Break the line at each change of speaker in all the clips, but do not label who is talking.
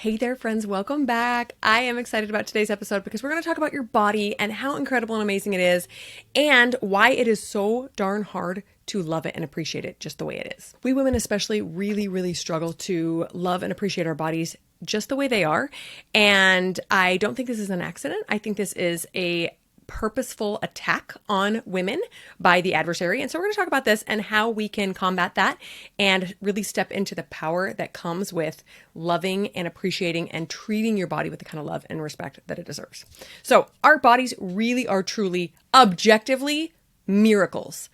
Hey there, friends. Welcome back. I am excited about today's episode because we're going to talk about your body and how incredible and amazing it is and why it is so darn hard to love it and appreciate it just the way it is. We women especially really struggle to love and appreciate our bodies just the way they are. And I don't think this is an accident. I think this is a purposeful attack on women by the adversary. And so we're going to talk about this and how we can combat that and really step into the power that comes with loving and appreciating and treating your body with the kind of love and respect that it deserves. So our bodies really are truly objectively miracles.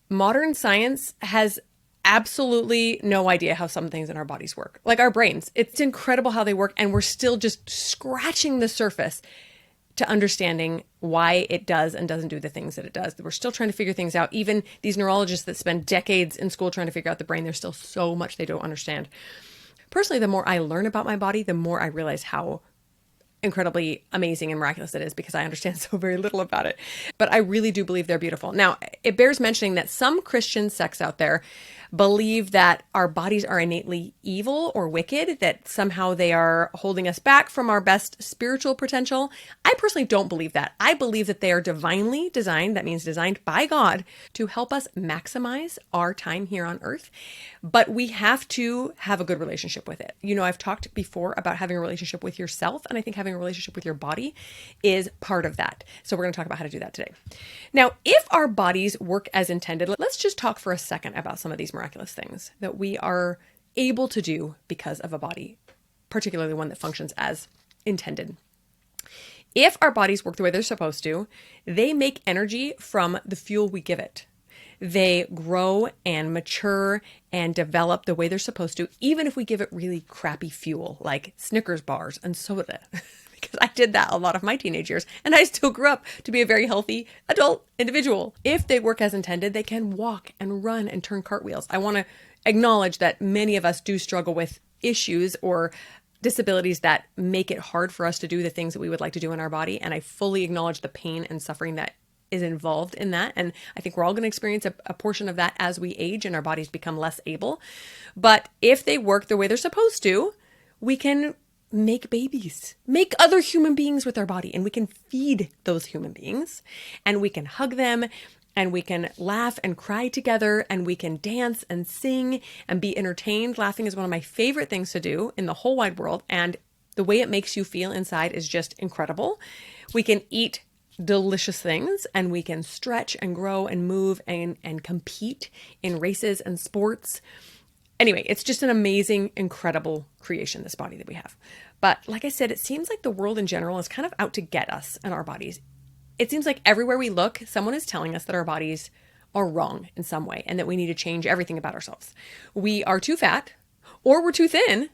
Modern science has absolutely no idea how some things in our bodies work. Like our brains, it's incredible how they work, and we're still just scratching the surface to understanding why it does and doesn't do the things that it does. We're still trying to figure things out. Even these neurologists that spend decades in school trying to figure out the brain, there's still so much they don't understand. Personally, the more I learn about my body, the more I realize how incredibly amazing and miraculous it is, because I understand so very little about it. But I really do believe they're beautiful. Now, it bears mentioning that some Christian sects out there believe that our bodies are innately evil or wicked, that somehow they are holding us back from our best spiritual potential. I personally don't believe that. I believe that they are divinely designed, that means designed by God, to help us maximize our time here on earth. But we have to have a good relationship with it. You know, I've talked before about having a relationship with yourself, and I think having a relationship with your body is part of that. So we're going to talk about how to do that today. Now, if our bodies work as intended, let's just talk for a second about some of these miraculous things that we are able to do because of a body, particularly one that functions as intended. If our bodies work the way they're supposed to, they make energy from the fuel we give it. They grow and mature and develop the way they're supposed to, even if we give it really crappy fuel like Snickers bars and soda. Because I did that a lot of my teenage years, and I still grew up to be a very healthy adult individual. If they work as intended, they can walk and run and turn cartwheels. I want to acknowledge that many of us do struggle with issues or disabilities that make it hard for us to do the things that we would like to do in our body. And I fully acknowledge the pain and suffering that is involved in that. And I think we're all going to experience a portion of that as we age and our bodies become less able. But if they work the way they're supposed to, we can make babies, make other human beings with our body, and we can feed those human beings, and we can hug them, and we can laugh and cry together, and we can dance and sing and be entertained. Laughing is one of my favorite things to do in the whole wide world, and the way it makes you feel inside is just incredible. We can eat delicious things, and we can stretch and grow and move and compete in races and sports. Anyway, it's just an amazing, incredible creation, this body that we have. But like I said, it seems like the world in general is kind of out to get us and our bodies. It seems like everywhere we look, someone is telling us that our bodies are wrong in some way and that we need to change everything about ourselves. We are too fat, or we're too thin,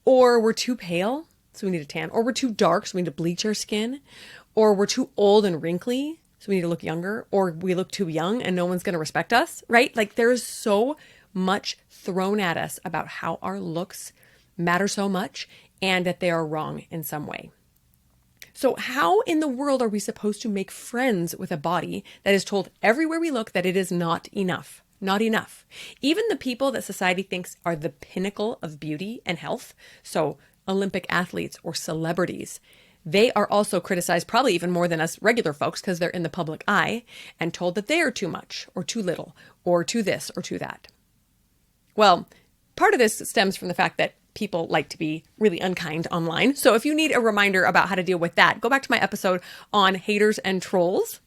or we're too pale, so we need a tan, or we're too dark, so we need to bleach our skin, or we're too old and wrinkly, so we need to look younger, or we look too young and no one's going to respect us, right? Like there's so much thrown at us about how our looks matter so much and that they are wrong in some way. So how in the world are we supposed to make friends with a body that is told everywhere we look that it is not enough? Not enough. Even the people that society thinks are the pinnacle of beauty and health, so Olympic athletes or celebrities, they are also criticized probably even more than us regular folks because they're in the public eye and told that they are too much or too little or too this or too that. Well, part of this stems from the fact that people like to be really unkind online. So if you need a reminder about how to deal with that, go back to my episode on haters and trolls.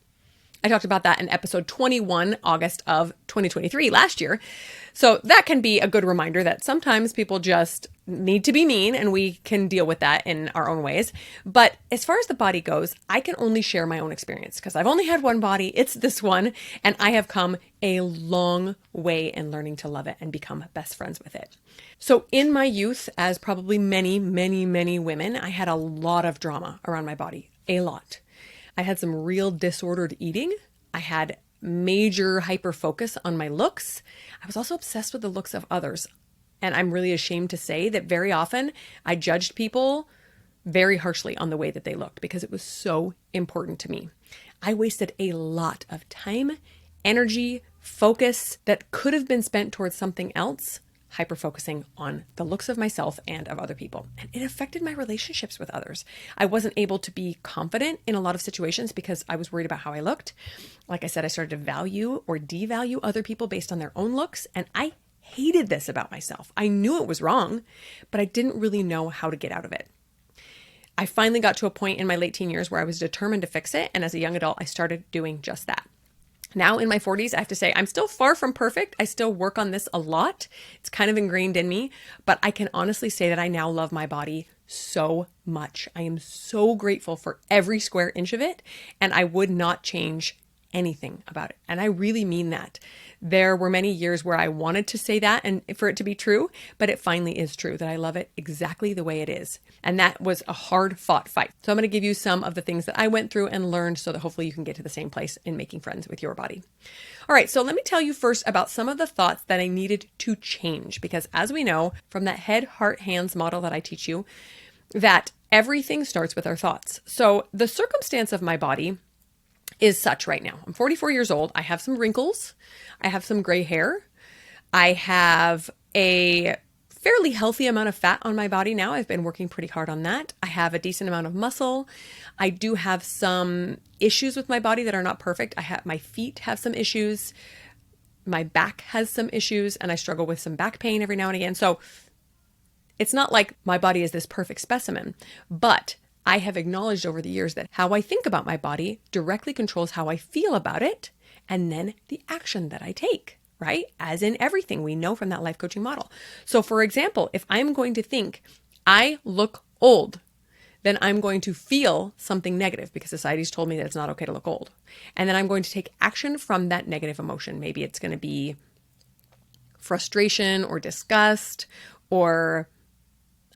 I talked about that in episode 21, August of 2023, last year. So that can be a good reminder that sometimes people just need to be mean and we can deal with that in our own ways. But as far as the body goes, I can only share my own experience because I've only had one body. It's this one. And I have come a long way in learning to love it and become best friends with it. So in my youth, as probably many women, I had a lot of drama around my body, a lot. I had some real disordered eating. I had major hyper focus on my looks. I was also obsessed with the looks of others. And I'm really ashamed to say that very often I judged people very harshly on the way that they looked because it was so important to me. I wasted a lot of time, energy, focus that could have been spent towards something else hyper focusing on the looks of myself and of other people. And it affected my relationships with others. I wasn't able to be confident in a lot of situations because I was worried about how I looked. Like I said, I started to value or devalue other people based on their own looks. And I hated this about myself. I knew it was wrong, but I didn't really know how to get out of it. I finally got to a point in my late teen years where I was determined to fix it. And as a young adult, I started doing just that. Now in my 40s, I have to say, I'm still far from perfect. I still work on this a lot. It's kind of ingrained in me, but I can honestly say that I now love my body so much. I am so grateful for every square inch of it, and I would not change anything about it. And I really mean that. There were many years where I wanted to say that and for it to be true, but it finally is true that I love it exactly the way it is. And that was a hard fought fight. So I'm going to give you some of the things that I went through and learned so that hopefully you can get to the same place in making friends with your body. All right, so let me tell you first about some of the thoughts that I needed to change, because as we know from that head, heart, hands model that I teach you, that everything starts with our thoughts. So the circumstance of my body is such right now. I'm 44 years old. I have some wrinkles. I have some gray hair. I have a fairly healthy amount of fat on my body now. I've been working pretty hard on that. I have a decent amount of muscle. I do have some issues with my body that are not perfect. My feet have some issues. My back has some issues, and I struggle with some back pain every now and again. So it's not like my body is this perfect specimen, but I have acknowledged over the years that how I think about my body directly controls how I feel about it, and then the action that I take, right? As in everything we know from that life coaching model. So for example, if I'm going to think I look old, then I'm going to feel something negative because society's told me that it's not okay to look old. And then I'm going to take action from that negative emotion. Maybe it's going to be frustration or disgust or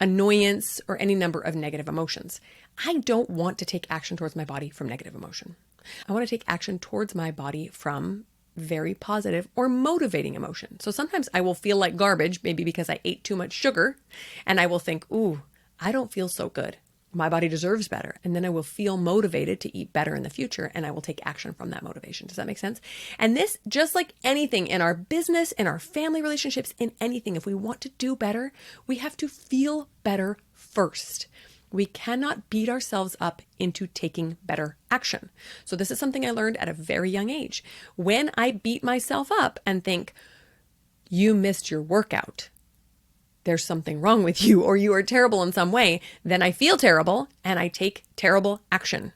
annoyance or any number of negative emotions. I don't want to take action towards my body from negative emotion. I want to take action towards my body from very positive or motivating emotion. So sometimes I will feel like garbage, maybe because I ate too much sugar, and I will think, ooh, I don't feel so good. My body deserves better. And then I will feel motivated to eat better in the future, and I will take action from that motivation. Does that make sense? And this, just like anything in our business, in our family relationships, in anything, if we want to do better, we have to feel better first. We cannot beat ourselves up into taking better action. So this is something I learned at a very young age. When I beat myself up and think, you missed your workout, there's something wrong with you, or you are terrible in some way, then I feel terrible and I take terrible action.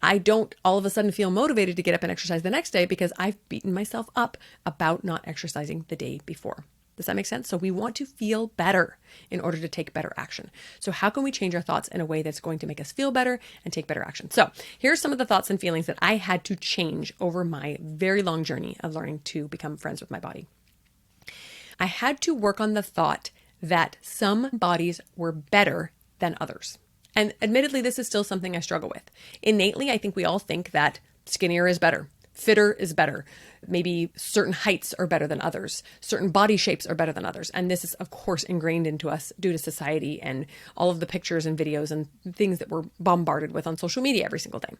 I don't all of a sudden feel motivated to get up and exercise the next day because I've beaten myself up about not exercising the day before. Does that make sense? So we want to feel better in order to take better action. So how can we change our thoughts in a way that's going to make us feel better and take better action? So here's some of the thoughts and feelings that I had to change over my very long journey of learning to become friends with my body. I had to work on the thought that some bodies were better than others. And admittedly, this is still something I struggle with. Innately, I think we all think that skinnier is better. Fitter is better. Maybe certain heights are better than others. Certain body shapes are better than others. And this is, of course, ingrained into us due to society and all of the pictures and videos and things that we're bombarded with on social media every single day.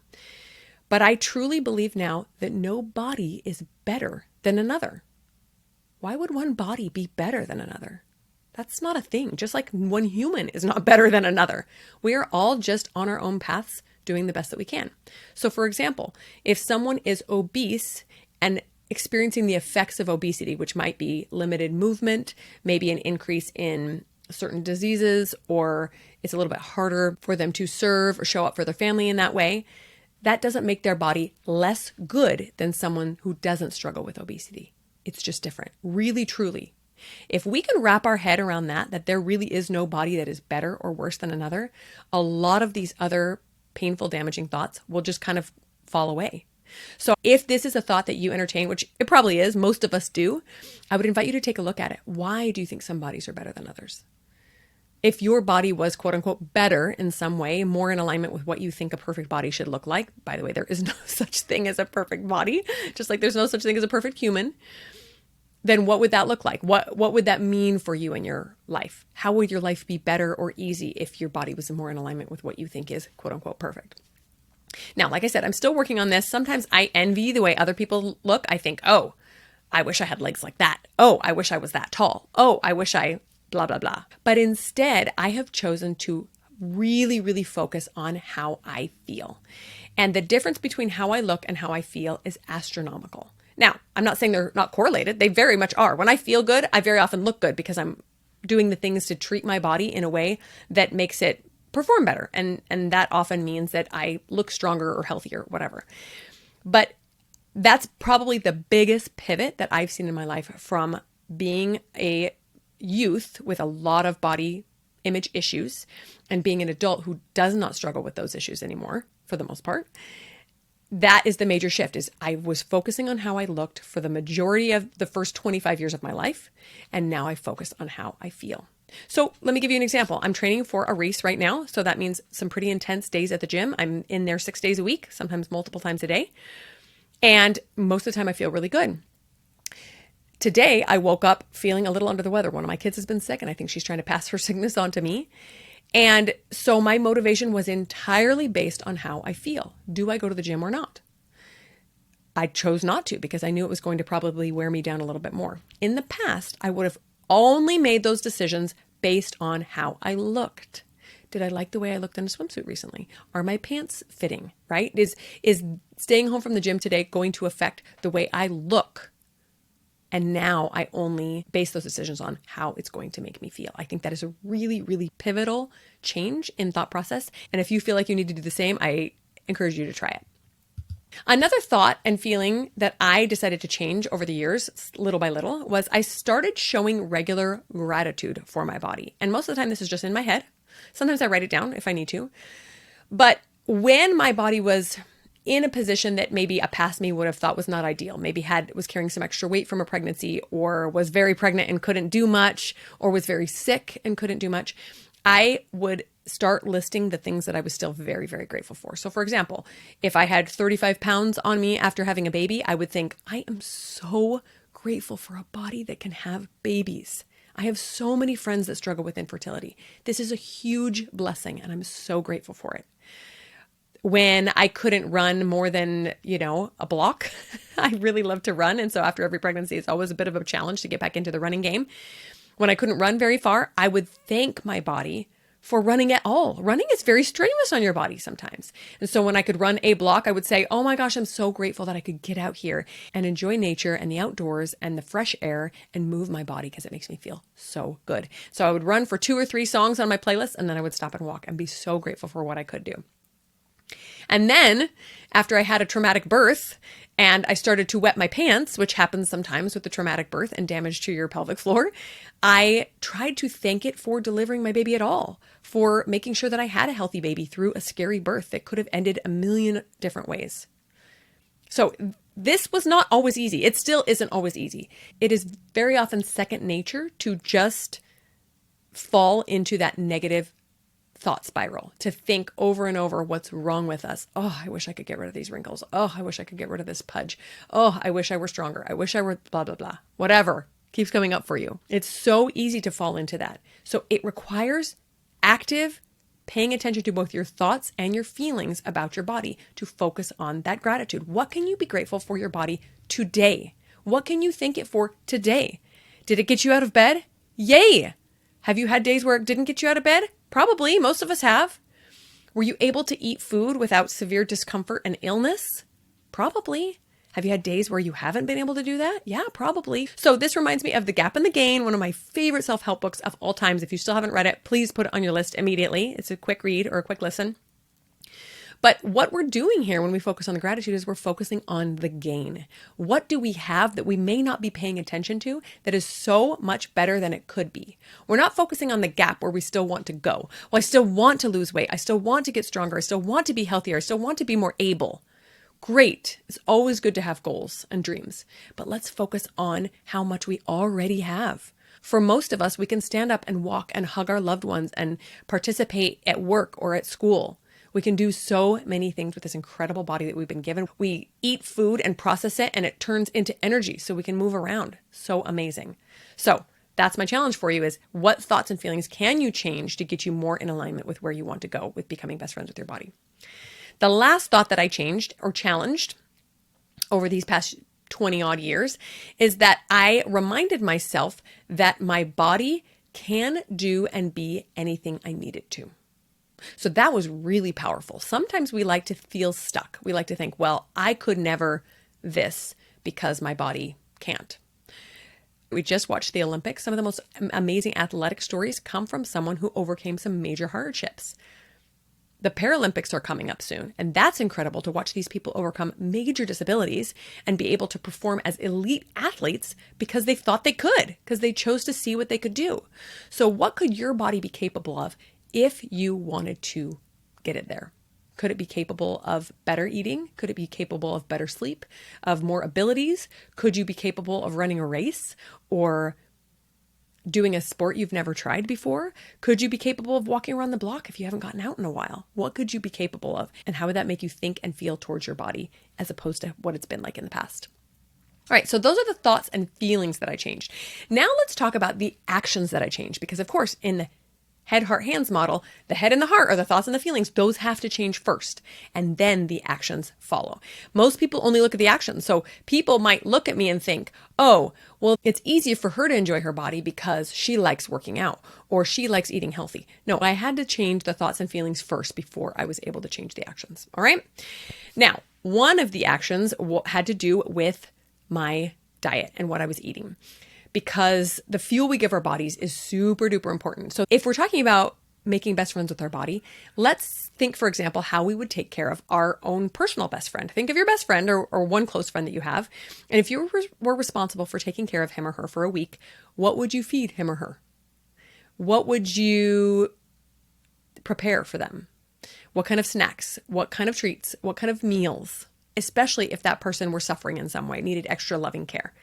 But I truly believe now that no body is better than another. Why would one body be better than another? That's not a thing. Just like one human is not better than another. We are all just on our own paths doing the best that we can. So for example, if someone is obese and experiencing the effects of obesity, which might be limited movement, maybe an increase in certain diseases, or it's a little bit harder for them to serve or show up for their family in that way, that doesn't make their body less good than someone who doesn't struggle with obesity. It's just different. Really, truly. If we can wrap our head around that there really is no body that is better or worse than another, a lot of these other painful, damaging thoughts will just kind of fall away. So if this is a thought that you entertain, which it probably is, most of us do, I would invite you to take a look at it. Why do you think some bodies are better than others? If your body was quote unquote better in some way, more in alignment with what you think a perfect body should look like. By the way, there is no such thing as a perfect body, just like there's no such thing as a perfect human. Then what would that look like? What would that mean for you in your life? How would your life be better or easy if your body was more in alignment with what you think is quote unquote perfect? Now, like I said, I'm still working on this. Sometimes I envy the way other people look. I think, oh, I wish I had legs like that. Oh, I wish I was that tall. Oh, I wish I blah, blah, blah. But instead, I have chosen to really, really focus on how I feel. And the difference between how I look and how I feel is astronomical. Now, I'm not saying they're not correlated. They very much are. When I feel good, I very often look good because I'm doing the things to treat my body in a way that makes it perform better. And that often means that I look stronger or healthier, whatever. But that's probably the biggest pivot that I've seen in my life from being a youth with a lot of body image issues and being an adult who does not struggle with those issues anymore, for the most part. That is the major shift. Is I was focusing on how I looked for the majority of the first 25 years of my life. And now I focus on how I feel. So let me give you an example. I'm training for a race right now. So that means some pretty intense days at the gym. I'm in there 6 days a week, sometimes multiple times a day. And most of the time I feel really good. Today, I woke up feeling a little under the weather. One of my kids has been sick and I think she's trying to pass her sickness on to me. And so my motivation was entirely based on how I feel. Do I go to the gym or not? I chose not to because I knew it was going to probably wear me down a little bit more. In the past, I would have only made those decisions based on how I looked. Did I like the way I looked in a swimsuit recently? Are my pants fitting, right? Is staying home from the gym today going to affect the way I look? And now I only base those decisions on how it's going to make me feel. I think that is a really, really pivotal change in thought process. And if you feel like you need to do the same, I encourage you to try it. Another thought and feeling that I decided to change over the years, little by little, was I started showing regular gratitude for my body. And most of the time, this is just in my head. Sometimes I write it down if I need to. But when my body was in a position that maybe a past me would have thought was not ideal, maybe was carrying some extra weight from a pregnancy, or was very pregnant and couldn't do much, or was very sick and couldn't do much, I would start listing the things that I was still very, very grateful for. So for example, if I had 35 pounds on me after having a baby, I would think, I am so grateful for a body that can have babies. I have so many friends that struggle with infertility. This is a huge blessing and I'm so grateful for it. When I couldn't run more than, a block, I really love to run. And so after every pregnancy, it's always a bit of a challenge to get back into the running game. When I couldn't run very far, I would thank my body for running at all. Running is very strenuous on your body sometimes. And so when I could run a block, I would say, oh my gosh, I'm so grateful that I could get out here and enjoy nature and the outdoors and the fresh air and move my body because it makes me feel so good. So I would run for 2 or 3 songs on my playlist and then I would stop and walk and be so grateful for what I could do. And then after I had a traumatic birth and I started to wet my pants, which happens sometimes with the traumatic birth and damage to your pelvic floor, I tried to thank it for delivering my baby at all, for making sure that I had a healthy baby through a scary birth that could have ended a million different ways. So this was not always easy. It still isn't always easy. It is very often second nature to just fall into that negative thought spiral, to think over and over what's wrong with us. Oh, I wish I could get rid of these wrinkles. Oh, I wish I could get rid of this pudge. Oh, I wish I were stronger. I wish I were blah, blah, blah. Whatever keeps coming up for you. It's so easy to fall into that. So it requires active paying attention to both your thoughts and your feelings about your body to focus on that gratitude. What can you be grateful for your body today? What can you thank it for today? Did it get you out of bed? Yay! Have you had days where it didn't get you out of bed? Probably. Most of us have. Were you able to eat food without severe discomfort and illness? Probably. Have you had days where you haven't been able to do that? Yeah, probably. So this reminds me of The Gap and the Gain, one of my favorite self-help books of all times. If you still haven't read it, please put it on your list immediately. It's a quick read or a quick listen. But what we're doing here when we focus on the gratitude is we're focusing on the gain. What do we have that we may not be paying attention to that is so much better than it could be? We're not focusing on the gap where we still want to go. Well, I still want to lose weight. I still want to get stronger. I still want to be healthier. I still want to be more able. Great. It's always good to have goals and dreams, but let's focus on how much we already have. For most of us, we can stand up and walk and hug our loved ones and participate at work or at school. We can do so many things with this incredible body that we've been given. We eat food and process it and it turns into energy so we can move around. So amazing. So that's my challenge for you is what thoughts and feelings can you change to get you more in alignment with where you want to go with becoming best friends with your body? The last thought that I changed or challenged over these past 20 odd years is that I reminded myself that my body can do and be anything I need it to. So that was really powerful. Sometimes we like to feel stuck. We like to think, well, I could never this because my body can't. We just watched the Olympics. Some of the most amazing athletic stories come from someone who overcame some major hardships. The Paralympics are coming up soon, and that's incredible to watch these people overcome major disabilities and be able to perform as elite athletes because they thought they could, because they chose to see what they could do. So what could your body be capable of if you wanted to get it there? Could it be capable of better eating? Could it be capable of better sleep, of more abilities? Could you be capable of running a race or doing a sport you've never tried before? Could you be capable of walking around the block if you haven't gotten out in a while? What could you be capable of? And how would that make you think and feel towards your body as opposed to what it's been like in the past? All right, so those are the thoughts and feelings that I changed. Now let's talk about the actions that I changed, because of course in the head, heart, hands model, the head and the heart are the thoughts and the feelings. Those have to change first, and then the actions follow. Most people only look at the actions. So people might look at me and think, oh, well, it's easier for her to enjoy her body because she likes working out or she likes eating healthy. No, I had to change the thoughts and feelings first before I was able to change the actions. All right. Now, one of the actions had to do with my diet and what I was eating, because the fuel we give our bodies is super duper important. So if we're talking about making best friends with our body, let's think, for example, how we would take care of our own personal best friend. Think of your best friend or one close friend that you have. And if you were responsible for taking care of him or her for a week, what would you feed him or her? What would you prepare for them? What kind of snacks? What kind of treats? What kind of meals? Especially if that person were suffering in some way, needed extra loving care.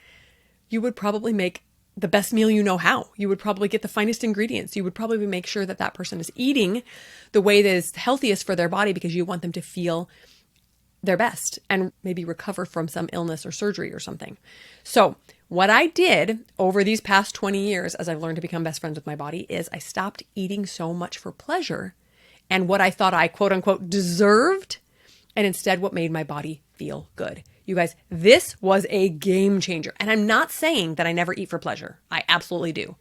You would probably make the best meal you know how. You would probably get the finest ingredients. You would probably make sure that that person is eating the way that is healthiest for their body because you want them to feel their best and maybe recover from some illness or surgery or something. So what I did over these past 20 years as I've learned to become best friends with my body is I stopped eating so much for pleasure and what I thought I quote unquote deserved, and instead what made my body feel good. You guys, this was a game changer. And I'm not saying that I never eat for pleasure. I absolutely do.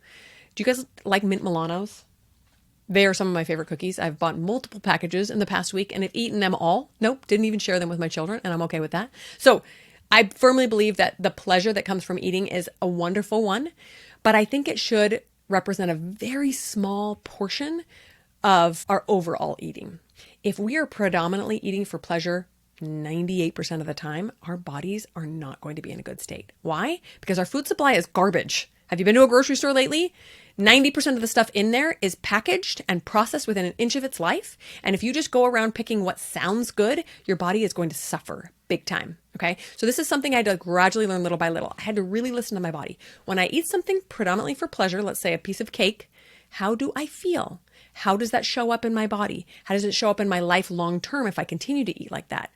Do you guys like mint Milanos? They are some of my favorite cookies. I've bought multiple packages in the past week and have eaten them all. Nope, didn't even share them with my children, and I'm okay with that. So I firmly believe that the pleasure that comes from eating is a wonderful one, but I think it should represent a very small portion of our overall eating. If we are predominantly eating for pleasure 98% of the time, our bodies are not going to be in a good state. Why? Because our food supply is garbage. Have you been to a grocery store lately? 90% of the stuff in there is packaged and processed within an inch of its life. And if you just go around picking what sounds good, your body is going to suffer big time. Okay. So this is something I had to gradually learn little by little. I had to really listen to my body. When I eat something predominantly for pleasure, let's say a piece of cake, how do I feel? How does that show up in my body? How does it show up in my life long term if I continue to eat like that?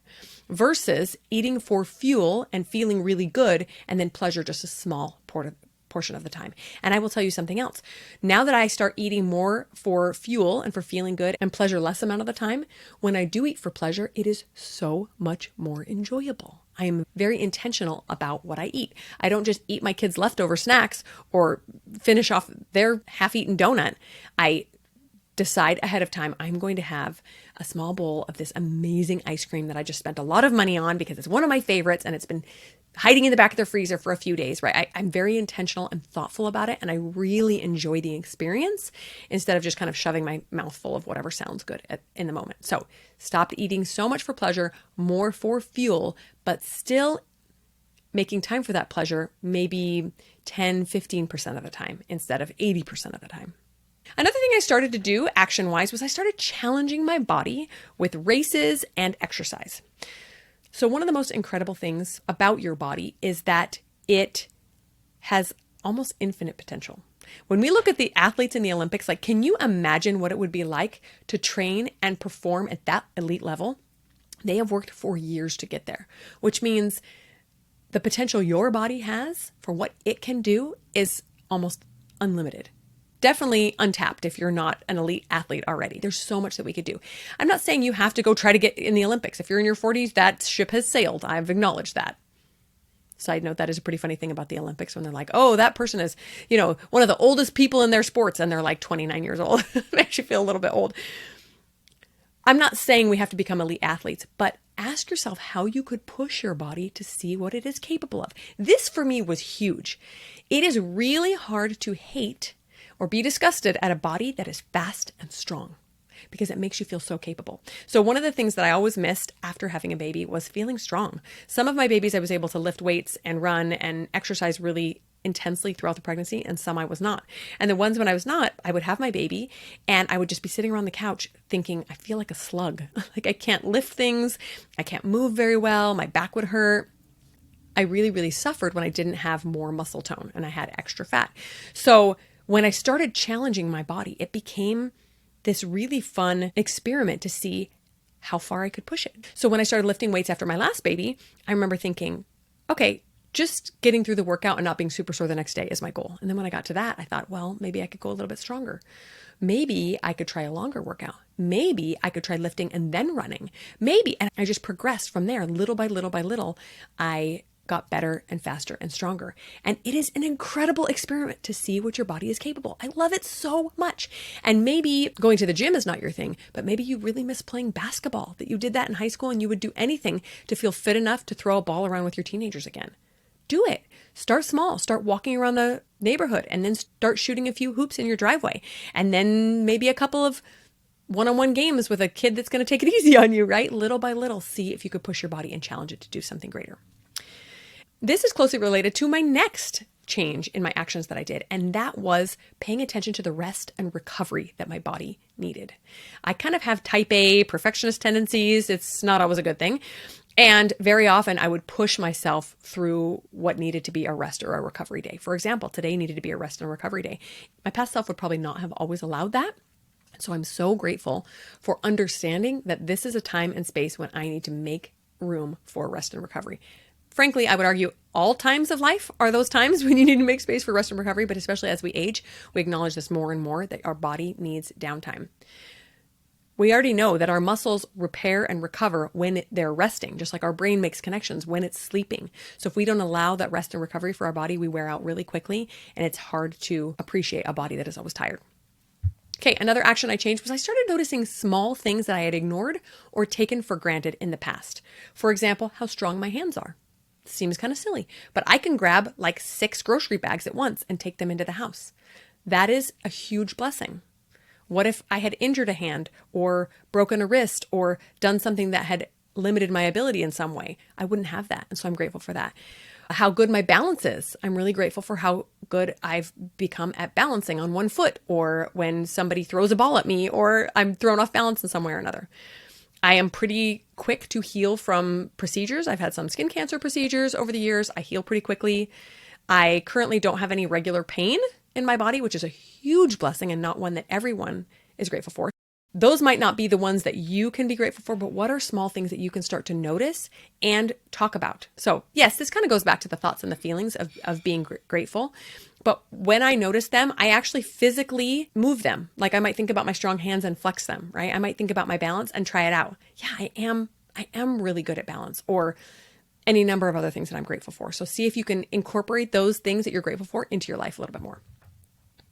Versus eating for fuel and feeling really good and then pleasure just a small portion of the time. And I will tell you something else. Now that I start eating more for fuel and for feeling good and pleasure less amount of the time, when I do eat for pleasure, it is so much more enjoyable. I am very intentional about what I eat. I don't just eat my kids' leftover snacks or finish off their half-eaten donut. I decide ahead of time, I'm going to have a small bowl of this amazing ice cream that I just spent a lot of money on because it's one of my favorites and it's been hiding in the back of the freezer for a few days, right? I'm very intentional and thoughtful about it, and I really enjoy the experience instead of just kind of shoving my mouth full of whatever sounds good in the moment. So stop eating so much for pleasure, more for fuel, but still making time for that pleasure maybe 10, 15% of the time instead of 80% of the time. Another thing I started to do action-wise was I started challenging my body with races and exercise. So one of the most incredible things about your body is that it has almost infinite potential. When we look at the athletes in the Olympics, like, can you imagine what it would be like to train and perform at that elite level? They have worked for years to get there, which means the potential your body has for what it can do is almost unlimited. Definitely untapped if you're not an elite athlete already. There's so much that we could do. I'm not saying you have to go try to get in the Olympics. If you're in your 40s, that ship has sailed. I've acknowledged that. Side note, that is a pretty funny thing about the Olympics when they're like, oh, that person is, one of the oldest people in their sports, and they're like 29 years old. It makes you feel a little bit old. I'm not saying we have to become elite athletes, but ask yourself how you could push your body to see what it is capable of. This for me was huge. It is really hard to hate or be disgusted at a body that is fast and strong, because it makes you feel so capable. So one of the things that I always missed after having a baby was feeling strong. Some of my babies, I was able to lift weights and run and exercise really intensely throughout the pregnancy, and some I was not. And the ones when I was not, I would have my baby and I would just be sitting around the couch thinking, I feel like a slug. Like I can't lift things. I can't move very well. My back would hurt. I really, really suffered when I didn't have more muscle tone and I had extra fat. So when I started challenging my body, it became this really fun experiment to see how far I could push it. So when I started lifting weights after my last baby, I remember thinking, okay, just getting through the workout and not being super sore the next day is my goal. And then when I got to that, I thought, well, maybe I could go a little bit stronger. Maybe I could try a longer workout. Maybe I could try lifting and then running. Maybe. And I just progressed from there. Little by little by little, I got better and faster and stronger. And it is an incredible experiment to see what your body is capable. I love it so much. And maybe going to the gym is not your thing, but maybe you really miss playing basketball, that you did that in high school and you would do anything to feel fit enough to throw a ball around with your teenagers again. Do it. Start small. Start walking around the neighborhood and then start shooting a few hoops in your driveway. And then maybe a couple of one-on-one games with a kid that's going to take it easy on you, right? Little by little, see if you could push your body and challenge it to do something greater. This is closely related to my next change in my actions that I did, and that was paying attention to the rest and recovery that my body needed. I kind of have type A perfectionist tendencies. It's not always a good thing. And very often I would push myself through what needed to be a rest or a recovery day. For example, today needed to be a rest and recovery day. My past self would probably not have always allowed that. So I'm so grateful for understanding that this is a time and space when I need to make room for rest and recovery. Frankly, I would argue all times of life are those times when you need to make space for rest and recovery, but especially as we age, we acknowledge this more and more, that our body needs downtime. We already know that our muscles repair and recover when they're resting, just like our brain makes connections when it's sleeping. So if we don't allow that rest and recovery for our body, we wear out really quickly, and it's hard to appreciate a body that is always tired. Okay, another action I changed was I started noticing small things that I had ignored or taken for granted in the past. For example, how strong my hands are. Seems kind of silly, but I can grab like 6 grocery bags at once and take them into the house. That is a huge blessing. What if I had injured a hand or broken a wrist or done something that had limited my ability in some way? I wouldn't have that. And so I'm grateful for that. How good my balance is. I'm really grateful for how good I've become at balancing on one foot, or when somebody throws a ball at me or I'm thrown off balance in some way or another. I am pretty quick to heal from procedures. I've had some skin cancer procedures over the years. I heal pretty quickly. I currently don't have any regular pain in my body, which is a huge blessing and not one that everyone is grateful for. Those might not be the ones that you can be grateful for, but what are small things that you can start to notice and talk about? So yes, this kind of goes back to the thoughts and the feelings of being grateful. But when I notice them, I actually physically move them. Like I might think about my strong hands and flex them, right? I might think about my balance and try it out. Yeah, I am really good at balance, or any number of other things that I'm grateful for. So see if you can incorporate those things that you're grateful for into your life a little bit more.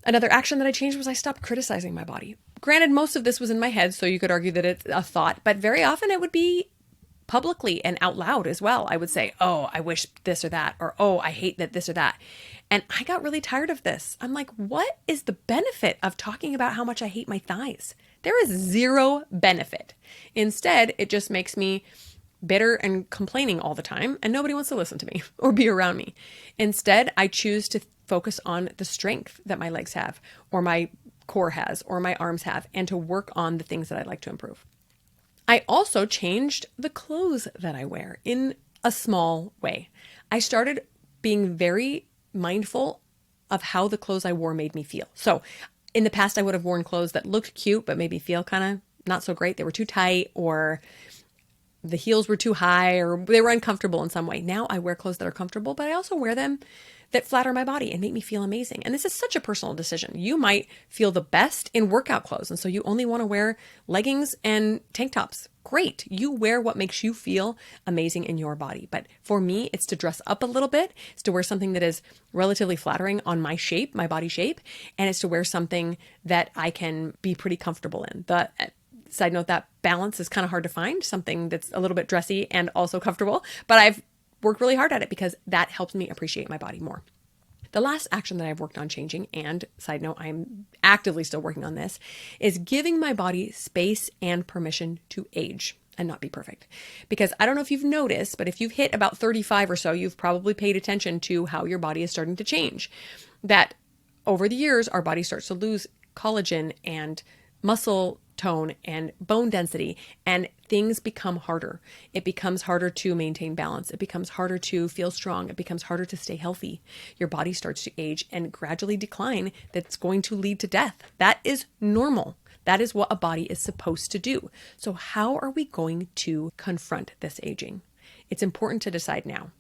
Another action that I changed was I stopped criticizing my body. Granted, most of this was in my head, so you could argue that it's a thought, but very often it would be publicly and out loud as well. I would say, oh, I wish this or that, or oh, I hate that this or that. And I got really tired of this. I'm like, what is the benefit of talking about how much I hate my thighs? There is zero benefit. Instead, it just makes me bitter and complaining all the time, and nobody wants to listen to me or be around me. Instead, I choose to focus on the strength that my legs have, or my core has, or my arms have, and to work on the things that I'd like to improve. I also changed the clothes that I wear in a small way. I started being very mindful of how the clothes I wore made me feel. So in the past, I would have worn clothes that looked cute, but made me feel kind of not so great. They were too tight, or the heels were too high or they were uncomfortable in some way. Now I wear clothes that are comfortable, but I also wear them that flatter my body and make me feel amazing. And this is such a personal decision. You might feel the best in workout clothes, and so you only want to wear leggings and tank tops. Great. You wear what makes you feel amazing in your body. But for me, it's to dress up a little bit. It's to wear something that is relatively flattering on my shape, my body shape, and it's to wear something that I can be pretty comfortable in. The side note, that balance is kind of hard to find, something that's a little bit dressy and also comfortable, but I've worked really hard at it because that helps me appreciate my body more. The last action that I've worked on changing, and side note, I'm actively still working on this, is giving my body space and permission to age and not be perfect. Because I don't know if you've noticed, but if you've hit about 35 or so, you've probably paid attention to how your body is starting to change. That over the years, our body starts to lose collagen and muscle tone and bone density, and things become harder. It becomes harder to maintain balance. It becomes harder to feel strong. It becomes harder to stay healthy. Your body starts to age and gradually decline. That's going to lead to death. That is normal. That is what a body is supposed to do. So how are we going to confront this aging? It's important to decide now.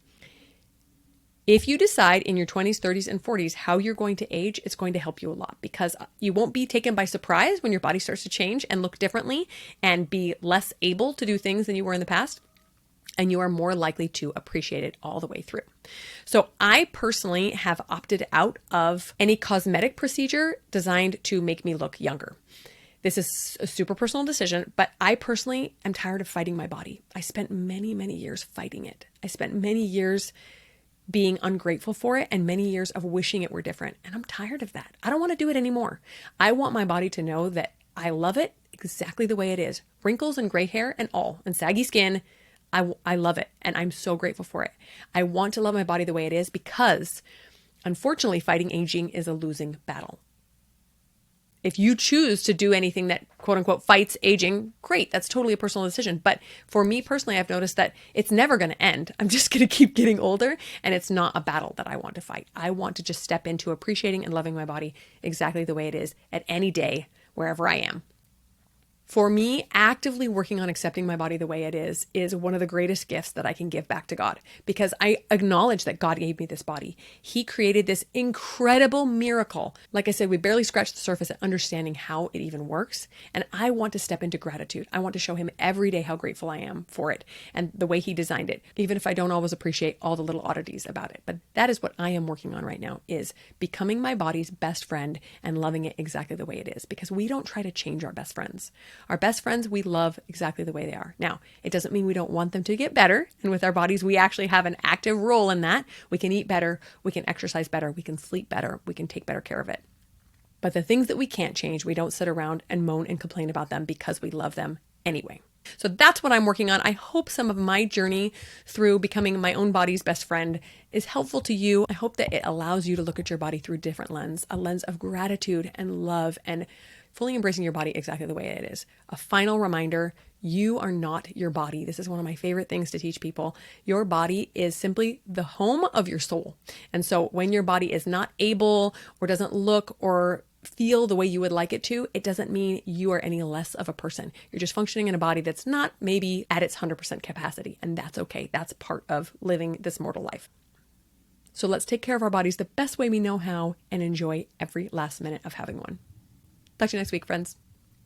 If you decide in your 20s, 30s, and 40s how you're going to age, it's going to help you a lot because you won't be taken by surprise when your body starts to change and look differently and be less able to do things than you were in the past. And you are more likely to appreciate it all the way through. So I personally have opted out of any cosmetic procedure designed to make me look younger. This is a super personal decision, but I personally am tired of fighting my body. I spent many, many years fighting it. I spent many years being ungrateful for it and many years of wishing it were different. And I'm tired of that. I don't want to do it anymore. I want my body to know that I love it exactly the way it is. Wrinkles and gray hair and all, and saggy skin. I love it. And I'm so grateful for it. I want to love my body the way it is because unfortunately, fighting aging is a losing battle. If you choose to do anything that quote unquote fights aging, great. That's totally a personal decision. But for me personally, I've noticed that it's never going to end. I'm just going to keep getting older and it's not a battle that I want to fight. I want to just step into appreciating and loving my body exactly the way it is at any day, wherever I am. For me, actively working on accepting my body the way it is one of the greatest gifts that I can give back to God because I acknowledge that God gave me this body. He created this incredible miracle. Like I said, we barely scratched the surface at understanding how it even works. And I want to step into gratitude. I want to show him every day how grateful I am for it and the way he designed it, even if I don't always appreciate all the little oddities about it. But that is what I am working on right now, is becoming my body's best friend and loving it exactly the way it is, because we don't try to change our best friends. Our best friends, we love exactly the way they are. Now, it doesn't mean we don't want them to get better. And with our bodies, we actually have an active role in that. We can eat better. We can exercise better. We can sleep better. We can take better care of it. But the things that we can't change, we don't sit around and moan and complain about them because we love them anyway. So that's what I'm working on. I hope some of my journey through becoming my own body's best friend is helpful to you. I hope that it allows you to look at your body through a different lens, a lens of gratitude and love and fully embracing your body exactly the way it is. A final reminder, you are not your body. This is one of my favorite things to teach people. Your body is simply the home of your soul. And so when your body is not able or doesn't look or feel the way you would like it to, it doesn't mean you are any less of a person. You're just functioning in a body that's not maybe at its 100% capacity. And that's okay. That's part of living this mortal life. So let's take care of our bodies the best way we know how and enjoy every last minute of having one. Talk to you next week, friends.